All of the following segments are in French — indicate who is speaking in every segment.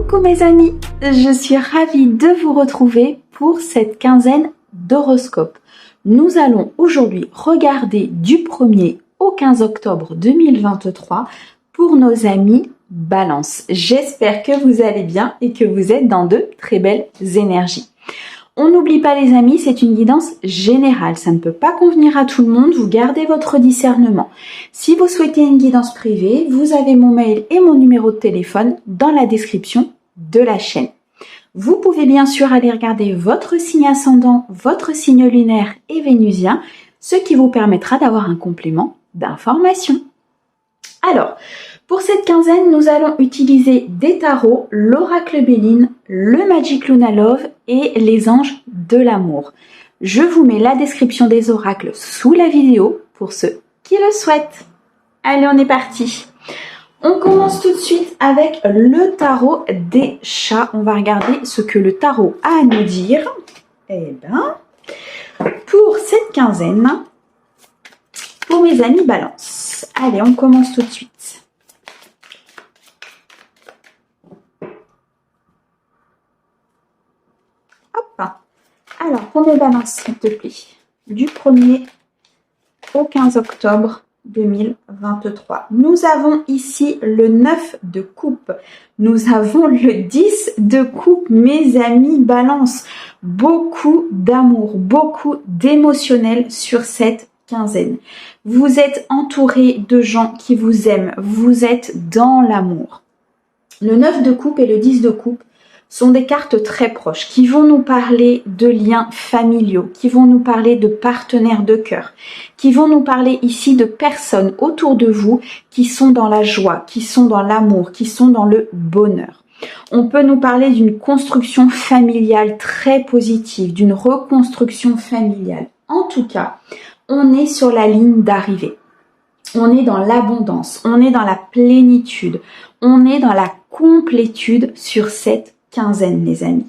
Speaker 1: Coucou mes amis, je suis ravie de vous retrouver pour cette quinzaine d'horoscopes. Nous allons aujourd'hui regarder du 1er au 15 octobre 2023 pour nos amis Balance. J'espère que vous allez bien et que vous êtes dans de très belles énergies. On n'oublie pas les amis, c'est une guidance générale, ça ne peut pas convenir à tout le monde, vous gardez votre discernement. Si vous souhaitez une guidance privée, vous avez mon mail et mon numéro de téléphone dans la description de la chaîne. Vous pouvez bien sûr aller regarder votre signe ascendant, votre signe lunaire et vénusien, ce qui vous permettra d'avoir un complément d'information. Alors, pour cette quinzaine, nous allons utiliser des tarots, l'oracle Béline, le Magic Luna Love et les anges de l'amour. Je vous mets la description des oracles sous la vidéo pour ceux qui le souhaitent. Allez, on est parti. On commence tout de suite avec le tarot des chats. On va regarder ce que le tarot a à nous dire. Eh bien, pour cette quinzaine, pour mes amis Balance. Allez, on commence tout de suite. Alors, pour mes balances, s'il te plaît, du 1er au 15 octobre 2023. Nous avons ici le 9 de coupe. Nous avons le 10 de coupe, mes amis Balance. Beaucoup d'amour, beaucoup d'émotionnel sur cette quinzaine. Vous êtes entouré de gens qui vous aiment. Vous êtes dans l'amour. Le 9 de coupe et le 10 de coupe sont des cartes très proches qui vont nous parler de liens familiaux, qui vont nous parler de partenaires de cœur, qui vont nous parler ici de personnes autour de vous qui sont dans la joie, qui sont dans l'amour, qui sont dans le bonheur. On peut nous parler d'une construction familiale très positive, d'une reconstruction familiale. En tout cas, on est sur la ligne d'arrivée. On est dans l'abondance, on est dans la plénitude, on est dans la complétude sur cette quinzaine, les amis.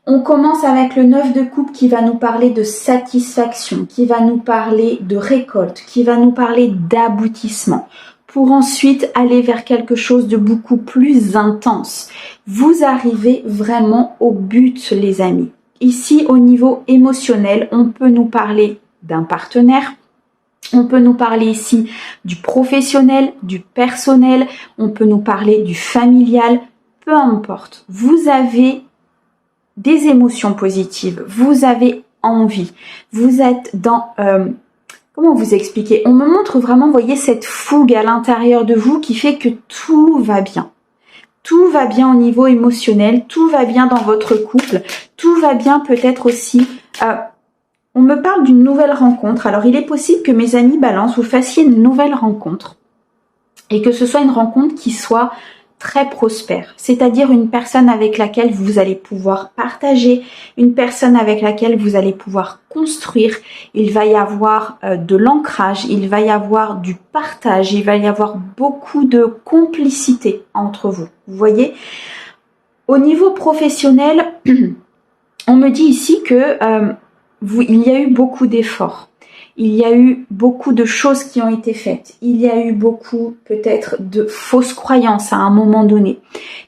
Speaker 1: On commence avec le 9 de coupe qui va nous parler de satisfaction, qui va nous parler de récolte, qui va nous parler d'aboutissement, pour ensuite aller vers quelque chose de beaucoup plus intense. Vous arrivez vraiment au but, les amis. Ici, au niveau émotionnel, on peut nous parler d'un partenaire, on peut nous parler ici du professionnel, du personnel, on peut nous parler du familial. Peu importe, vous avez des émotions positives, vous avez envie, vous êtes dans... comment vous expliquer? On me montre vraiment, vous voyez, cette fougue à l'intérieur de vous qui fait que tout va bien. Tout va bien au niveau émotionnel, tout va bien dans votre couple, tout va bien peut-être aussi... on me parle d'une nouvelle rencontre. Alors, il est possible que mes amis Balance, vous fassiez une nouvelle rencontre et que ce soit une rencontre qui soit très prospère, c'est-à-dire une personne avec laquelle vous allez pouvoir partager, une personne avec laquelle vous allez pouvoir construire. Il va y avoir de l'ancrage, il va y avoir du partage, il va y avoir beaucoup de complicité entre vous. Vous voyez, au niveau professionnel, on me dit ici que il y a eu beaucoup d'efforts. Il y a eu beaucoup de choses qui ont été faites. Il y a eu beaucoup peut-être de fausses croyances à un moment donné.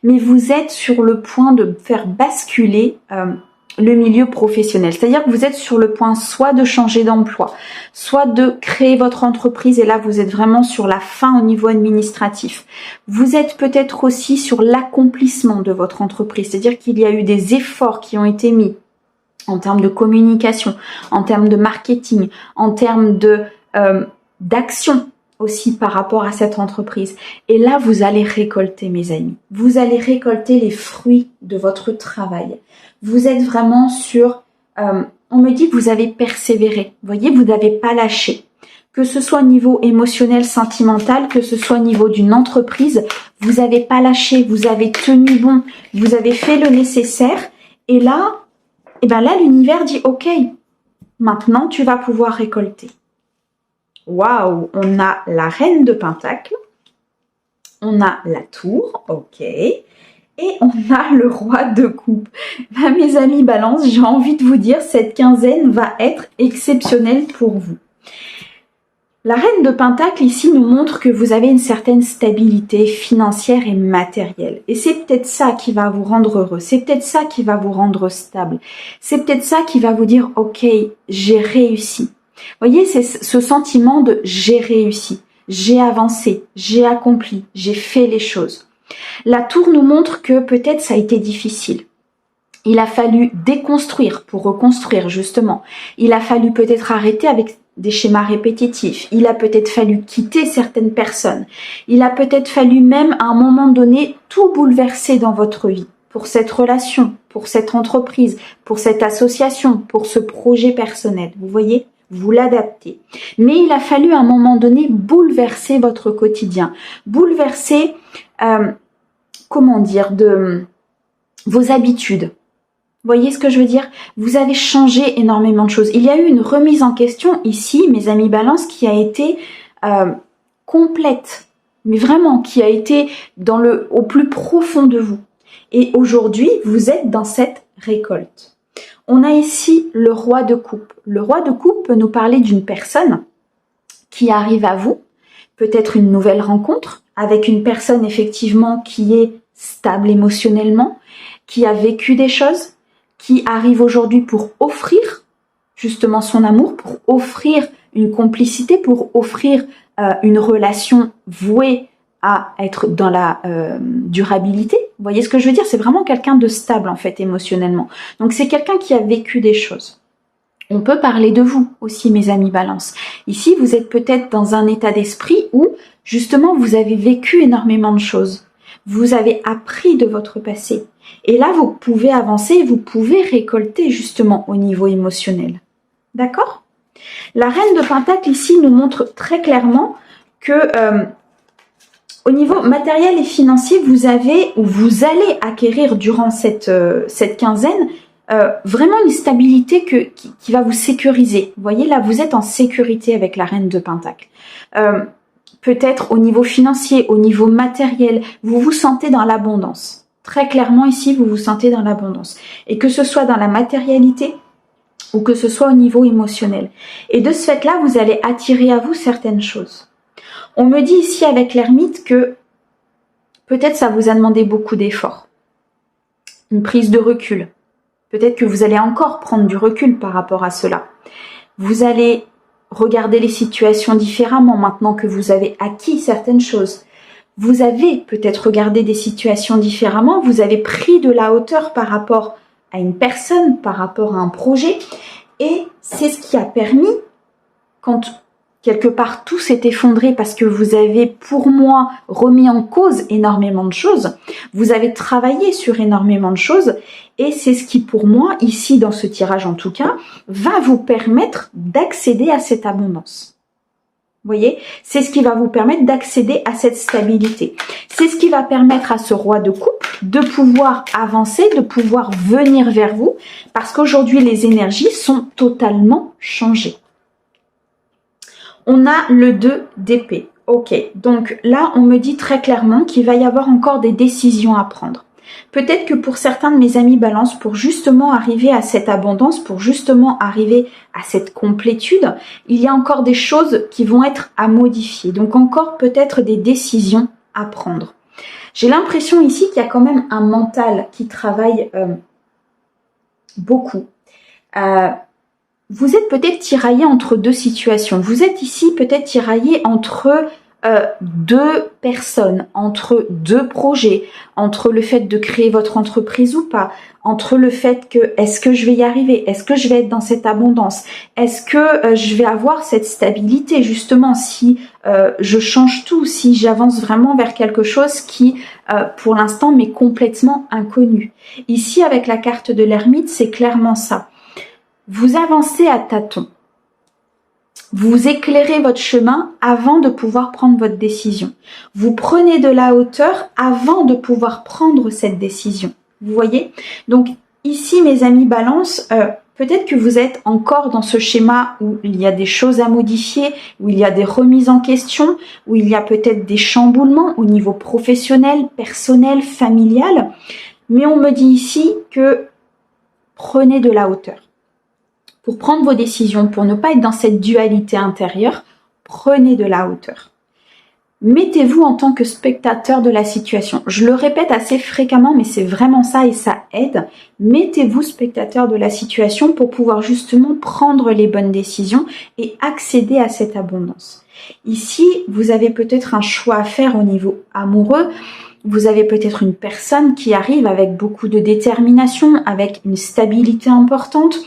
Speaker 1: Mais vous êtes sur le point de faire basculer le milieu professionnel. C'est-à-dire que vous êtes sur le point soit de changer d'emploi, soit de créer votre entreprise. Et là, vous êtes vraiment sur la fin au niveau administratif. Vous êtes peut-être aussi sur l'accomplissement de votre entreprise. C'est-à-dire qu'il y a eu des efforts qui ont été mis en termes de communication, en termes de marketing, en termes de d'action aussi par rapport à cette entreprise. Et là, vous allez récolter, mes amis. Vous allez récolter les fruits de votre travail. Vous êtes vraiment sur... on me dit que vous avez persévéré. Vous voyez, vous n'avez pas lâché. Que ce soit au niveau émotionnel, sentimental, que ce soit au niveau d'une entreprise, vous n'avez pas lâché, vous avez tenu bon, vous avez fait le nécessaire. Et là... et bien là, l'univers dit, ok, maintenant tu vas pouvoir récolter. Waouh, on a la reine de Pentacle, on a la tour, ok, et on a le roi de coupe. Ben, mes amis Balance, j'ai envie de vous dire, cette quinzaine va être exceptionnelle pour vous. La reine de Pentacle ici nous montre que vous avez une certaine stabilité financière et matérielle. Et c'est peut-être ça qui va vous rendre heureux. C'est peut-être ça qui va vous rendre stable. C'est peut-être ça qui va vous dire, ok, j'ai réussi. Vous voyez, c'est ce sentiment de j'ai réussi, j'ai avancé, j'ai accompli, j'ai fait les choses. La tour nous montre que peut-être ça a été difficile. Il a fallu déconstruire pour reconstruire, justement. Il a fallu peut-être arrêter avec des schémas répétitifs. Il a peut-être fallu quitter certaines personnes. Il a peut-être fallu même, à un moment donné, tout bouleverser dans votre vie. Pour cette relation, pour cette entreprise, pour cette association, pour ce projet personnel. Vous voyez ? Vous l'adaptez. Mais il a fallu, à un moment donné, bouleverser votre quotidien. Bouleverser, comment dire, vos habitudes. Vous voyez ce que je veux dire? Vous avez changé énormément de choses. Il y a eu une remise en question ici, mes amis Balance, qui a été complète, mais vraiment, qui a été au plus profond de vous. Et aujourd'hui, vous êtes dans cette récolte. On a ici le roi de coupe. Le roi de coupe peut nous parler d'une personne qui arrive à vous, peut-être une nouvelle rencontre, avec une personne effectivement qui est stable émotionnellement, qui a vécu des choses, qui arrive aujourd'hui pour offrir justement son amour, pour offrir une complicité, pour offrir une relation vouée à être dans la durabilité. Vous voyez ce que je veux dire? C'est vraiment quelqu'un de stable en fait émotionnellement. Donc c'est quelqu'un qui a vécu des choses. On peut parler de vous aussi, mes amis Balance. Ici, vous êtes peut-être dans un état d'esprit où justement vous avez vécu énormément de choses. Vous avez appris de votre passé. Et là, vous pouvez avancer, vous pouvez récolter justement au niveau émotionnel. D'accord? La reine de Pentacle ici nous montre très clairement que au niveau matériel et financier, vous avez ou vous allez acquérir durant cette quinzaine vraiment une stabilité qui va vous sécuriser. Vous voyez, là, vous êtes en sécurité avec la reine de Pentacle. Peut-être au niveau financier, au niveau matériel, vous vous sentez dans l'abondance. Très clairement ici, vous vous sentez dans l'abondance. Et que ce soit dans la matérialité ou que ce soit au niveau émotionnel. Et de ce fait-là, vous allez attirer à vous certaines choses. On me dit ici avec l'ermite que peut-être ça vous a demandé beaucoup d'efforts. Une prise de recul. Peut-être que vous allez encore prendre du recul par rapport à cela. Vous allez regarder les situations différemment maintenant que vous avez acquis certaines choses. Vous avez peut-être regardé des situations différemment, vous avez pris de la hauteur par rapport à une personne, par rapport à un projet, et c'est ce qui a permis, quand quelque part tout s'est effondré parce que vous avez, pour moi, remis en cause énormément de choses, vous avez travaillé sur énormément de choses, et c'est ce qui, pour moi, ici dans ce tirage en tout cas, va vous permettre d'accéder à cette abondance. Vous voyez, c'est ce qui va vous permettre d'accéder à cette stabilité. C'est ce qui va permettre à ce roi de coupe de pouvoir avancer, de pouvoir venir vers vous, parce qu'aujourd'hui, les énergies sont totalement changées. On a le 2 d'épée. Ok, donc là, on me dit très clairement qu'il va y avoir encore des décisions à prendre. Peut-être que pour certains de mes amis Balance, pour justement arriver à cette abondance, pour justement arriver à cette complétude, il y a encore des choses qui vont être à modifier. Donc encore peut-être des décisions à prendre. J'ai l'impression ici qu'il y a quand même un mental qui travaille beaucoup. Vous êtes peut-être tiraillé entre deux situations. Vous êtes ici peut-être tiraillé entre deux personnes, entre deux projets, entre le fait de créer votre entreprise ou pas, entre le fait que est-ce que je vais y arriver, est-ce que je vais être dans cette abondance, est-ce que je vais avoir cette stabilité justement si je change tout, si j'avance vraiment vers quelque chose qui pour l'instant m'est complètement inconnu. Ici avec la carte de l'ermite, c'est clairement ça. Vous avancez à tâtons. Vous éclairez votre chemin avant de pouvoir prendre votre décision. Vous prenez de la hauteur avant de pouvoir prendre cette décision. Vous voyez? Donc ici, mes amis Balance, peut-être que vous êtes encore dans ce schéma où il y a des choses à modifier, où il y a des remises en question, où il y a peut-être des chamboulements au niveau professionnel, personnel, familial. Mais on me dit ici que prenez de la hauteur. Pour prendre vos décisions, pour ne pas être dans cette dualité intérieure, Prenez de la hauteur. Mettez-vous en tant que spectateur de la situation. Je le répète assez fréquemment, mais c'est vraiment ça et ça aide. Mettez-vous spectateur de la situation pour pouvoir justement prendre les bonnes décisions et accéder à cette abondance. Ici, vous avez peut-être un choix à faire au niveau amoureux. Vous avez peut-être une personne qui arrive avec beaucoup de détermination, avec une stabilité importante,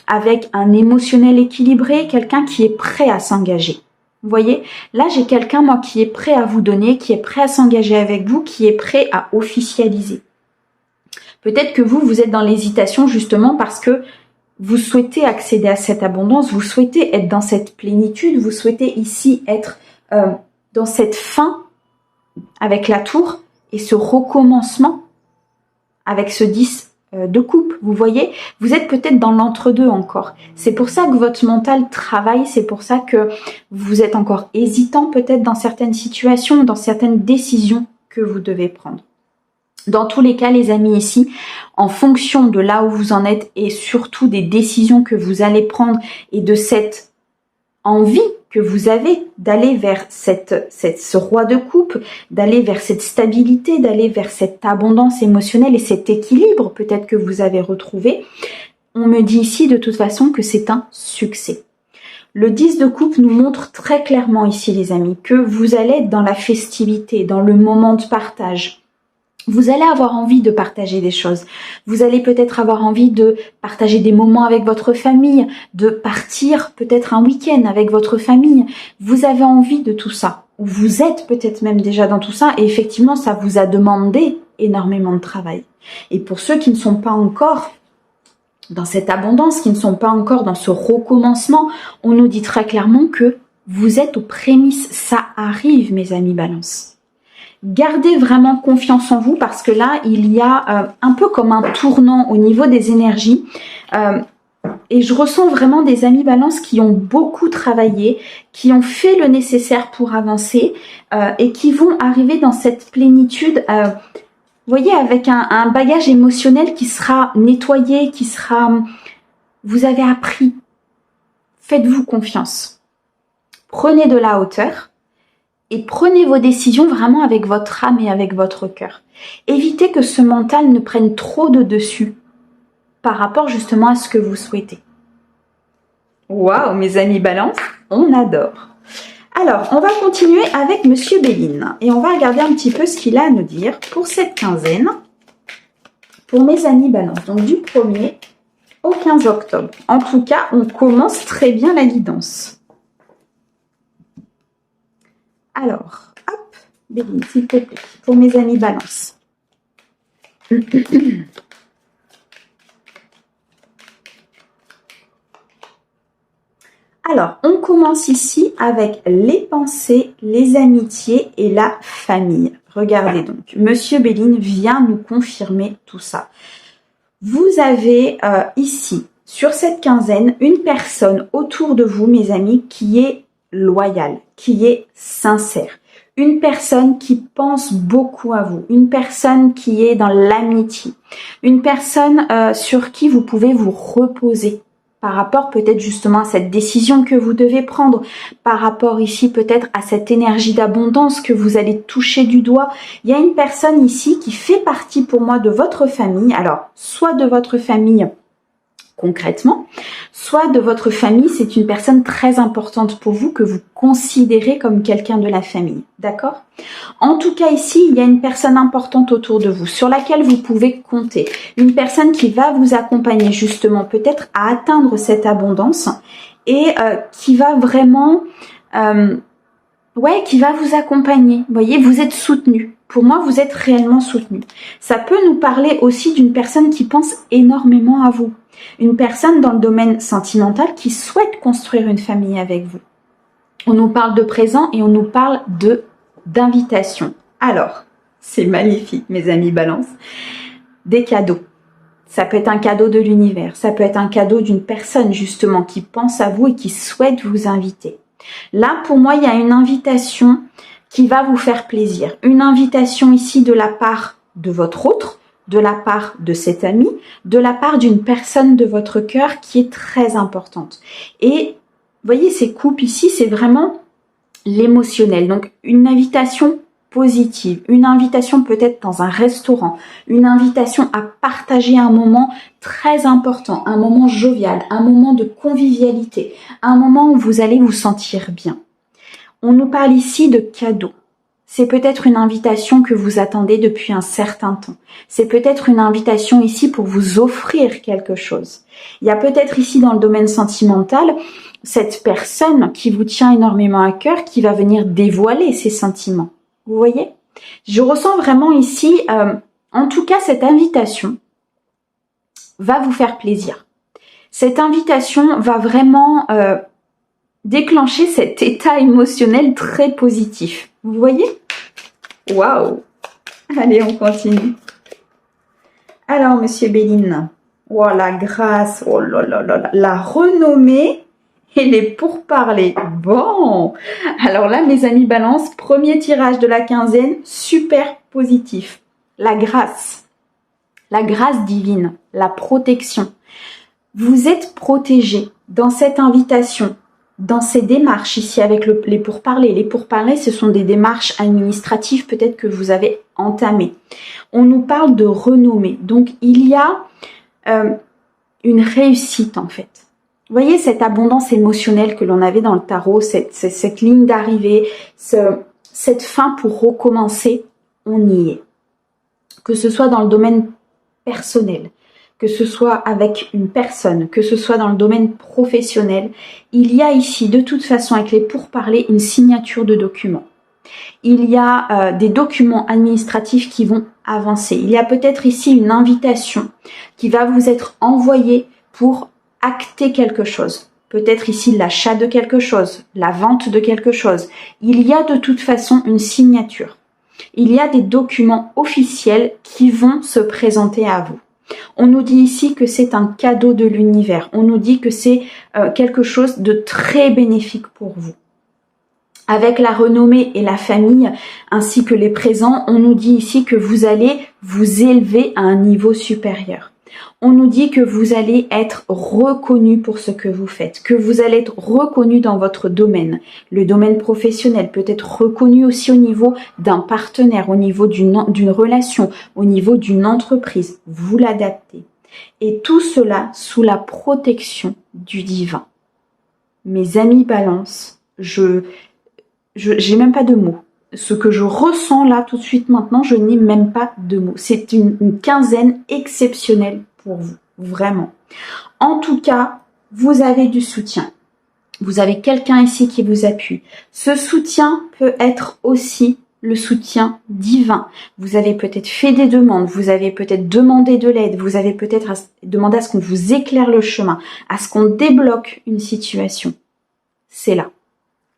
Speaker 1: avec un émotionnel équilibré, quelqu'un qui est prêt à s'engager. Vous voyez, là j'ai quelqu'un moi qui est prêt à vous donner, qui est prêt à s'engager avec vous, qui est prêt à officialiser. Peut-être que vous êtes dans l'hésitation justement parce que vous souhaitez accéder à cette abondance, vous souhaitez être dans cette plénitude, vous souhaitez ici être dans cette fin avec la tour et ce recommencement avec ce 10 de coupe, vous voyez, vous êtes peut-être dans l'entre-deux encore. C'est pour ça que votre mental travaille, c'est pour ça que vous êtes encore hésitant peut-être dans certaines situations, dans certaines décisions que vous devez prendre. Dans tous les cas, les amis, ici, en fonction de là où vous en êtes et surtout des décisions que vous allez prendre et de cette envie que vous avez d'aller vers ce roi de coupe, d'aller vers cette stabilité, d'aller vers cette abondance émotionnelle et cet équilibre peut-être que vous avez retrouvé, on me dit ici de toute façon que c'est un succès. Le 10 de coupe nous montre très clairement ici les amis que vous allez être dans la festivité, dans le moment de partage. Vous allez avoir envie de partager des choses. Vous allez peut-être avoir envie de partager des moments avec votre famille, de partir peut-être un week-end avec votre famille. Vous avez envie de tout ça. Vous êtes peut-être même déjà dans tout ça et effectivement, ça vous a demandé énormément de travail. Et pour ceux qui ne sont pas encore dans cette abondance, qui ne sont pas encore dans ce recommencement, on nous dit très clairement que vous êtes aux prémices. Ça arrive, mes amis Balance. Gardez vraiment confiance en vous parce que là, il y a un peu comme un tournant au niveau des énergies. Et je ressens vraiment des amis Balance qui ont beaucoup travaillé, qui ont fait le nécessaire pour avancer et qui vont arriver dans cette plénitude, vous voyez, avec un bagage émotionnel qui sera nettoyé, qui sera... Vous avez appris. Faites-vous confiance. Prenez de la hauteur. Et prenez vos décisions vraiment avec votre âme et avec votre cœur. Évitez que ce mental ne prenne trop de dessus par rapport justement à ce que vous souhaitez. Waouh, mes amis Balance, on adore. Alors, on va continuer avec Monsieur Béline et on va regarder un petit peu ce qu'il a à nous dire pour cette quinzaine, pour mes amis Balance. Donc du 1er au 15 octobre. En tout cas, on commence très bien la guidance. Alors, hop, Béline, s'il te plaît, pour mes amis Balance. Alors, on commence ici avec les pensées, les amitiés et la famille. Regardez donc, Monsieur Béline vient nous confirmer tout ça. Vous avez ici, sur cette quinzaine, une personne autour de vous, mes amis, qui est loyale, qui est sincère, une personne qui pense beaucoup à vous, une personne qui est dans l'amitié, une personne sur qui vous pouvez vous reposer par rapport peut-être justement à cette décision que vous devez prendre, par rapport ici peut-être à cette énergie d'abondance que vous allez toucher du doigt. Il y a une personne ici qui fait partie pour moi de votre famille, alors soit de votre famille concrètement, soit de votre famille, c'est une personne très importante pour vous que vous considérez comme quelqu'un de la famille, d'accord? En tout cas ici, il y a une personne importante autour de vous sur laquelle vous pouvez compter, une personne qui va vous accompagner justement peut-être à atteindre cette abondance et qui va vraiment, qui va vous accompagner, vous voyez, vous êtes soutenu. Pour moi, vous êtes réellement soutenu. Ça peut nous parler aussi d'une personne qui pense énormément à vous. Une personne dans le domaine sentimental qui souhaite construire une famille avec vous. On nous parle de présent et on nous parle d'invitation. Alors, c'est magnifique, mes amis Balance. Des cadeaux. Ça peut être un cadeau de l'univers. Ça peut être un cadeau d'une personne, justement, qui pense à vous et qui souhaite vous inviter. Là, pour moi, il y a une invitation qui va vous faire plaisir. Une invitation ici de la part de votre autre, de la part de cet ami, de la part d'une personne de votre cœur qui est très importante. Et vous voyez, ces coupes ici, c'est vraiment l'émotionnel. Donc une invitation positive, une invitation peut-être dans un restaurant, une invitation à partager un moment très important, un moment jovial, un moment de convivialité, un moment où vous allez vous sentir bien. On nous parle ici de cadeaux. C'est peut-être une invitation que vous attendez depuis un certain temps. C'est peut-être une invitation ici pour vous offrir quelque chose. Il y a peut-être ici dans le domaine sentimental, cette personne qui vous tient énormément à cœur, qui va venir dévoiler ses sentiments. Vous voyez? Je ressens vraiment ici, en tout cas cette invitation va vous faire plaisir. Cette invitation va vraiment déclencher cet état émotionnel très positif. Vous voyez? Waouh! Allez, on continue. Alors, Monsieur Béline, oh la grâce, oh là là là là, la renommée et les pourparlers. Bon, alors là, mes amis Balance, premier tirage de la quinzaine, super positif. La grâce divine, la protection. Vous êtes protégés dans cette invitation. Dans ces démarches ici avec les pourparlers. Les pourparlers, ce sont des démarches administratives peut-être que vous avez entamées. On nous parle de renommée. Donc, il y a une réussite en fait. Vous voyez cette abondance émotionnelle que l'on avait dans le tarot, cette ligne d'arrivée, cette fin pour recommencer, on y est. Que ce soit dans le domaine personnel, que ce soit avec une personne, que ce soit dans le domaine professionnel, il y a ici de toute façon avec les pourparlers une signature de document. Il y a des documents administratifs qui vont avancer. Il y a peut-être ici une invitation qui va vous être envoyée pour acter quelque chose. Peut-être ici l'achat de quelque chose, la vente de quelque chose. Il y a de toute façon une signature. Il y a des documents officiels qui vont se présenter à vous. On nous dit ici que c'est un cadeau de l'univers. On nous dit que c'est quelque chose de très bénéfique pour vous. Avec la renommée et la famille, ainsi que les présents, on nous dit ici que vous allez vous élever à un niveau supérieur. On nous dit que vous allez être reconnu pour ce que vous faites, que vous allez être reconnu dans votre domaine. Le domaine professionnel peut être reconnu aussi au niveau d'un partenaire, au niveau d'une relation, au niveau d'une entreprise. Vous l'adaptez. Et tout cela sous la protection du divin. Mes amis Balance, j'ai même pas de mots. Ce que je ressens là tout de suite maintenant, je n'ai même pas de mots. C'est une quinzaine exceptionnelle pour vous, vraiment. En tout cas, vous avez du soutien. Vous avez quelqu'un ici qui vous appuie. Ce soutien peut être aussi le soutien divin. Vous avez peut-être fait des demandes, vous avez peut-être demandé de l'aide, vous avez peut-être demandé à ce qu'on vous éclaire le chemin, à ce qu'on débloque une situation. C'est là.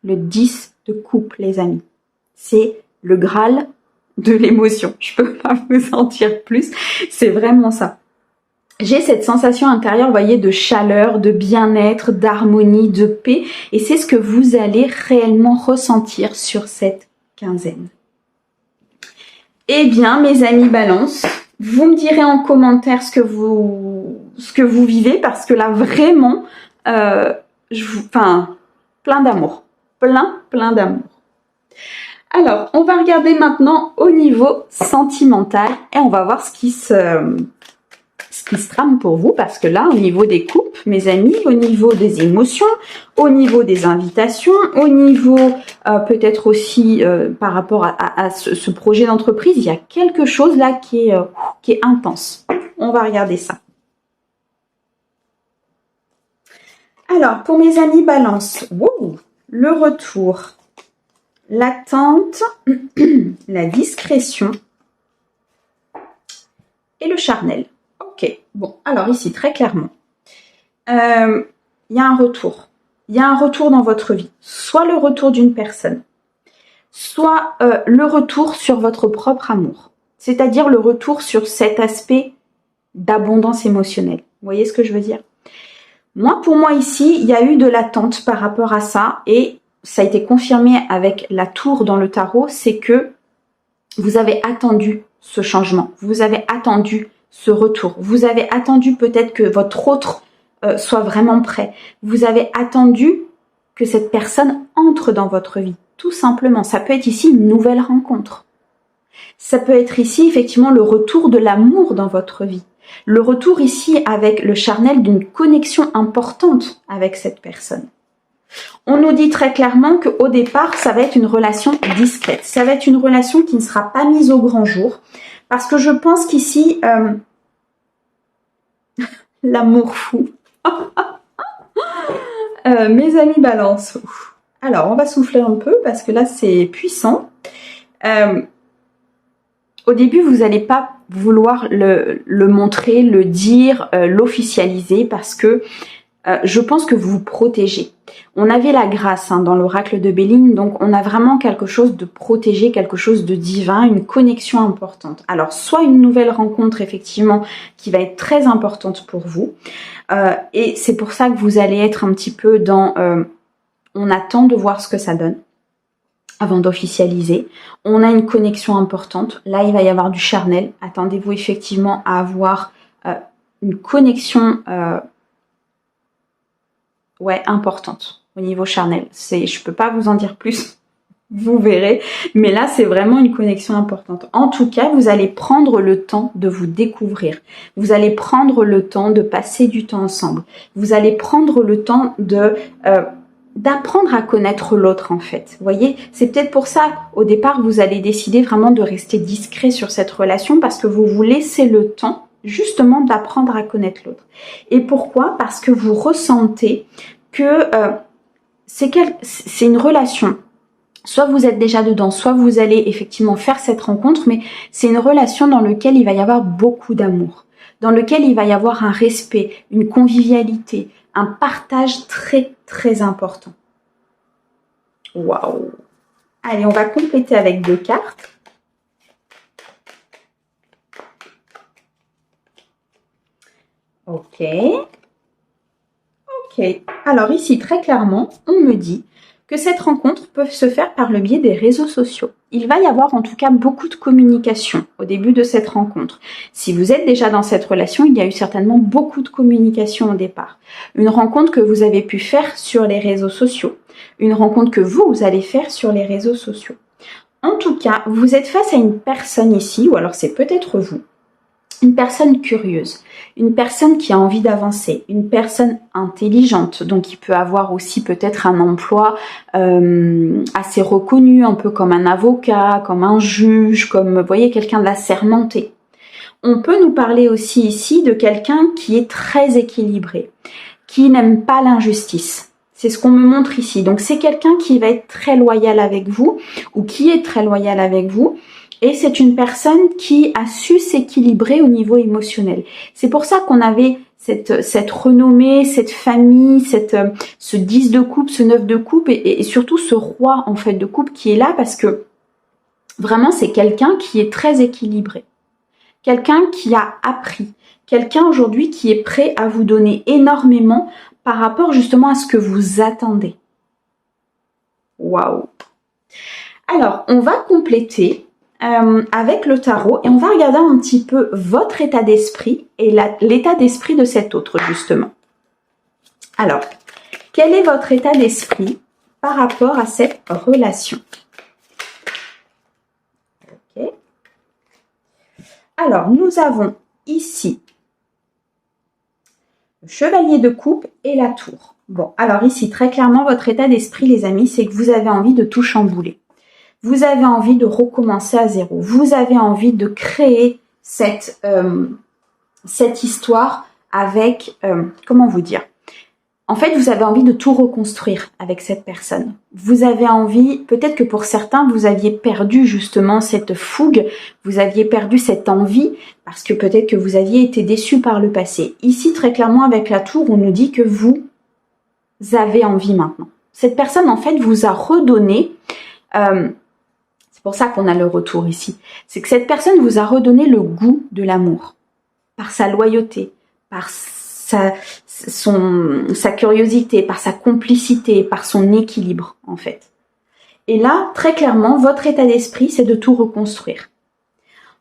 Speaker 1: Le 10 de coupe, les amis. C'est le Graal de l'émotion. Je peux pas vous en dire plus. C'est vraiment ça. J'ai cette sensation intérieure, vous voyez, de chaleur, de bien-être, d'harmonie, de paix. Et c'est ce que vous allez réellement ressentir sur cette quinzaine. Eh bien, mes amis Balance, vous me direz en commentaire ce que vous vivez, parce que là, vraiment, plein d'amour. Plein d'amour. Alors, on va regarder maintenant au niveau sentimental et on va voir ce qui se trame pour vous, parce que là, au niveau des coupes, mes amis, au niveau des émotions, au niveau des invitations, au niveau peut-être aussi par rapport à ce projet d'entreprise, il y a quelque chose là qui est intense. On va regarder ça. Alors, pour mes amis Balance, wow, le retour, l'attente, la discrétion et le charnel. Ok, bon, alors ici, très clairement, il y a un retour. Il y a un retour dans votre vie. Soit le retour d'une personne, soit le retour sur votre propre amour. C'est-à-dire le retour sur cet aspect d'abondance émotionnelle. Vous voyez ce que je veux dire ? Moi, pour moi ici, il y a eu de l'attente par rapport à ça et ça a été confirmé avec la tour dans le tarot, c'est que vous avez attendu ce changement, vous avez attendu ce retour, vous avez attendu peut-être que votre autre soit vraiment prêt, vous avez attendu que cette personne entre dans votre vie, tout simplement. Ça peut être ici une nouvelle rencontre. Ça peut être ici effectivement le retour de l'amour dans votre vie. Le retour ici avec le charnel d'une connexion importante avec cette personne. On nous dit très clairement qu'au départ, ça va être une relation discrète. Ça va être une relation qui ne sera pas mise au grand jour. Parce que je pense qu'ici, l'amour fou. Mes amis balance. Alors, on va souffler un peu parce que là, c'est puissant. Au début, vous n'allez pas vouloir le montrer, le dire, l'officialiser parce que je pense que vous vous protégez. On avait la grâce dans l'oracle de Béline, donc on a vraiment quelque chose de protégé, quelque chose de divin, une connexion importante. Alors, soit une nouvelle rencontre, effectivement, qui va être très importante pour vous, et c'est pour ça que vous allez être un petit peu dans... on attend de voir ce que ça donne avant d'officialiser. On a une connexion importante. Là, il va y avoir du charnel. Attendez-vous effectivement à avoir une connexion... importante au niveau charnel. Je peux pas vous en dire plus, vous verrez, mais là c'est vraiment une connexion importante. En tout cas, vous allez prendre le temps de vous découvrir. Vous allez prendre le temps de passer du temps ensemble. Vous allez prendre le temps de d'apprendre à connaître l'autre en fait. Vous voyez, c'est peut-être pour ça au départ vous allez décider vraiment de rester discret sur cette relation parce que vous vous laissez le temps justement d'apprendre à connaître l'autre. Et pourquoi? Parce que vous ressentez que c'est une relation. Soit vous êtes déjà dedans, soit vous allez effectivement faire cette rencontre, mais c'est une relation dans laquelle il va y avoir beaucoup d'amour, dans lequel il va y avoir un respect, une convivialité, un partage très très important. Waouh! Allez, on va compléter avec 2 cartes. Ok. Ok. Alors ici, très clairement, on me dit que cette rencontre peut se faire par le biais des réseaux sociaux. Il va y avoir en tout cas beaucoup de communication au début de cette rencontre. Si vous êtes déjà dans cette relation, il y a eu certainement beaucoup de communication au départ. Une rencontre que vous avez pu faire sur les réseaux sociaux. Une rencontre que vous allez faire sur les réseaux sociaux. En tout cas, vous êtes face à une personne ici, ou alors c'est peut-être vous. Une personne curieuse, une personne qui a envie d'avancer, une personne intelligente, donc qui peut avoir aussi peut-être un emploi assez reconnu, un peu comme un avocat, comme un juge, comme, vous voyez, quelqu'un d'assermenté. On peut nous parler aussi ici de quelqu'un qui est très équilibré, qui n'aime pas l'injustice. C'est ce qu'on me montre ici. Donc c'est quelqu'un qui va être très loyal avec vous, ou qui est très loyal avec vous, et c'est une personne qui a su s'équilibrer au niveau émotionnel. C'est pour ça qu'on avait cette renommée, cette famille, ce 10 de coupe, ce 9 de coupe et surtout ce roi en fait de coupe qui est là parce que vraiment c'est quelqu'un qui est très équilibré. Quelqu'un qui a appris. Quelqu'un aujourd'hui qui est prêt à vous donner énormément par rapport justement à ce que vous attendez. Waouh! Alors, on va compléter avec le tarot et on va regarder un petit peu votre état d'esprit et l'état d'esprit de cet autre justement. Alors, quel est votre état d'esprit par rapport à cette relation? Ok. Alors, nous avons ici le chevalier de coupe et la tour. Bon, alors ici, très clairement, votre état d'esprit, les amis, c'est que vous avez envie de tout chambouler. Vous avez envie de recommencer à zéro. Vous avez envie de créer cette histoire avec, comment vous dire? En fait, vous avez envie de tout reconstruire avec cette personne. Vous avez envie, peut-être que pour certains, vous aviez perdu justement cette fougue, vous aviez perdu cette envie, parce que peut-être que vous aviez été déçu par le passé. Ici, très clairement, avec la tour, on nous dit que vous avez envie maintenant. Cette personne, en fait, vous a redonné... c'est pour ça qu'on a le retour ici. C'est que cette personne vous a redonné le goût de l'amour. Par sa loyauté, par sa curiosité, par sa complicité, par son équilibre en fait. Et là, très clairement, votre état d'esprit, c'est de tout reconstruire.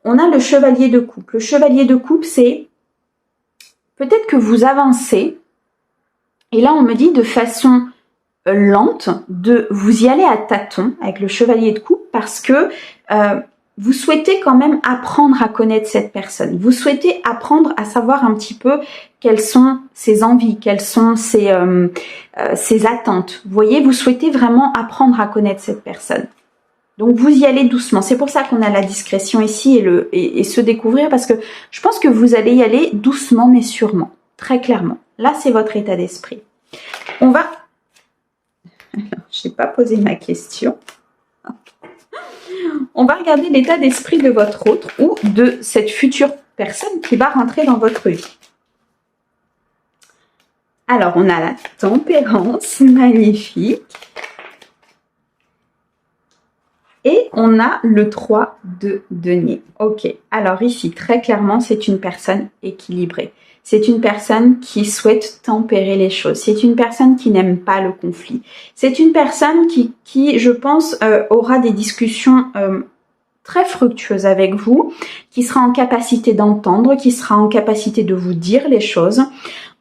Speaker 1: On a le chevalier de coupe. Le chevalier de coupe, c'est peut-être que vous avancez, et là on me dit de façon lente, vous y allez à tâtons avec le chevalier de coupe parce que vous souhaitez quand même apprendre à connaître cette personne. Vous souhaitez apprendre à savoir un petit peu quelles sont ses envies, quelles sont ses attentes. Vous voyez, vous souhaitez vraiment apprendre à connaître cette personne. Donc vous y allez doucement. C'est pour ça qu'on a la discrétion ici et se découvrir parce que je pense que vous allez y aller doucement mais sûrement, très clairement. Là, c'est votre état d'esprit. On va... Alors, je n'ai pas posé ma question. On va regarder l'état d'esprit de votre autre ou de cette future personne qui va rentrer dans votre vie. Alors, on a la tempérance, magnifique. Et on a le 3 de denier. Ok, alors ici, très clairement, c'est une personne équilibrée. C'est une personne qui souhaite tempérer les choses. C'est une personne qui n'aime pas le conflit. C'est une personne qui je pense, aura des discussions très fructueuses avec vous, qui sera en capacité d'entendre, qui sera en capacité de vous dire les choses.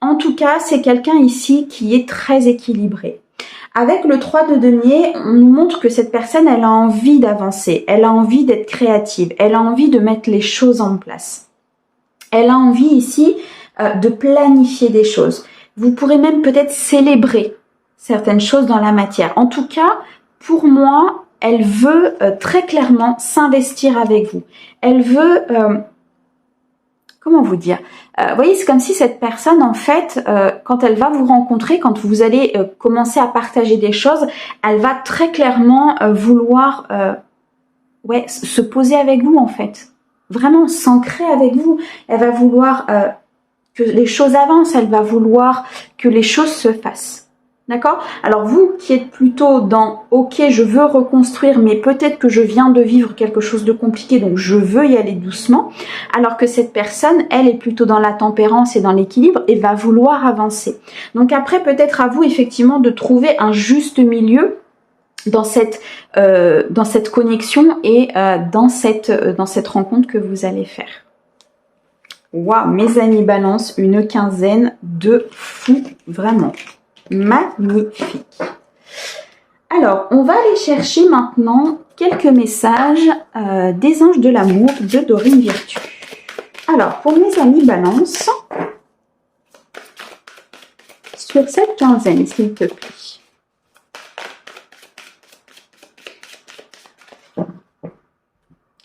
Speaker 1: En tout cas, c'est quelqu'un ici qui est très équilibré. Avec le 3 de denier, on nous montre que cette personne, elle a envie d'avancer, elle a envie d'être créative, elle a envie de mettre les choses en place. Elle a envie ici de planifier des choses. Vous pourrez même peut-être célébrer certaines choses dans la matière. En tout cas, pour moi, elle veut très clairement s'investir avec vous. Elle veut... comment vous dire, vous voyez, c'est comme si cette personne, en fait, quand elle va vous rencontrer, quand vous allez commencer à partager des choses, elle va très clairement vouloir se poser avec vous, en fait. Vraiment s'ancrer avec vous. Elle va vouloir que les choses avancent, elle va vouloir que les choses se fassent. D'accord? Alors vous qui êtes plutôt dans « Ok, je veux reconstruire, mais peut-être que je viens de vivre quelque chose de compliqué, donc je veux y aller doucement. » Alors que cette personne, elle est plutôt dans la tempérance et dans l'équilibre et va vouloir avancer. Donc après, peut-être à vous effectivement de trouver un juste milieu dans cette connexion et dans cette rencontre que vous allez faire. Waouh, mes amis Balance, une quinzaine de fous, vraiment. Magnifique. Alors, on va aller chercher maintenant quelques messages des anges de l'amour de Dorine Virtue. Alors, pour mes amis Balance, sur cette quinzaine, s'il te plaît.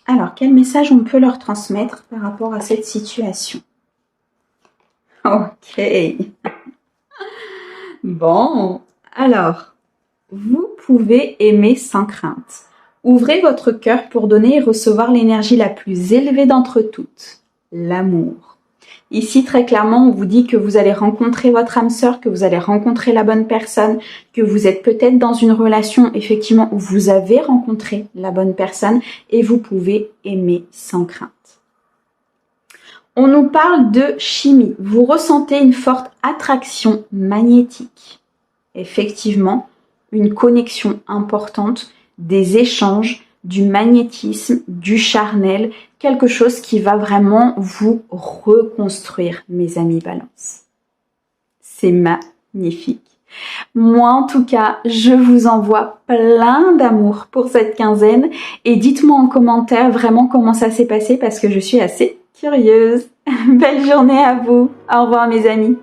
Speaker 1: Alors, quel message on peut leur transmettre par rapport à cette situation? Ok. Bon, alors, vous pouvez aimer sans crainte. Ouvrez votre cœur pour donner et recevoir l'énergie la plus élevée d'entre toutes, l'amour. Ici, très clairement, on vous dit que vous allez rencontrer votre âme sœur, que vous allez rencontrer la bonne personne, que vous êtes peut-être dans une relation, effectivement, où vous avez rencontré la bonne personne et vous pouvez aimer sans crainte. On nous parle de chimie. Vous ressentez une forte attraction magnétique. Effectivement, une connexion importante, des échanges, du magnétisme, du charnel, quelque chose qui va vraiment vous reconstruire, mes amis Balance. C'est magnifique. Moi, en tout cas, je vous envoie plein d'amour pour cette quinzaine et dites-moi en commentaire vraiment comment ça s'est passé parce que je suis assez curieuse. Belle journée à vous. Au revoir mes amis.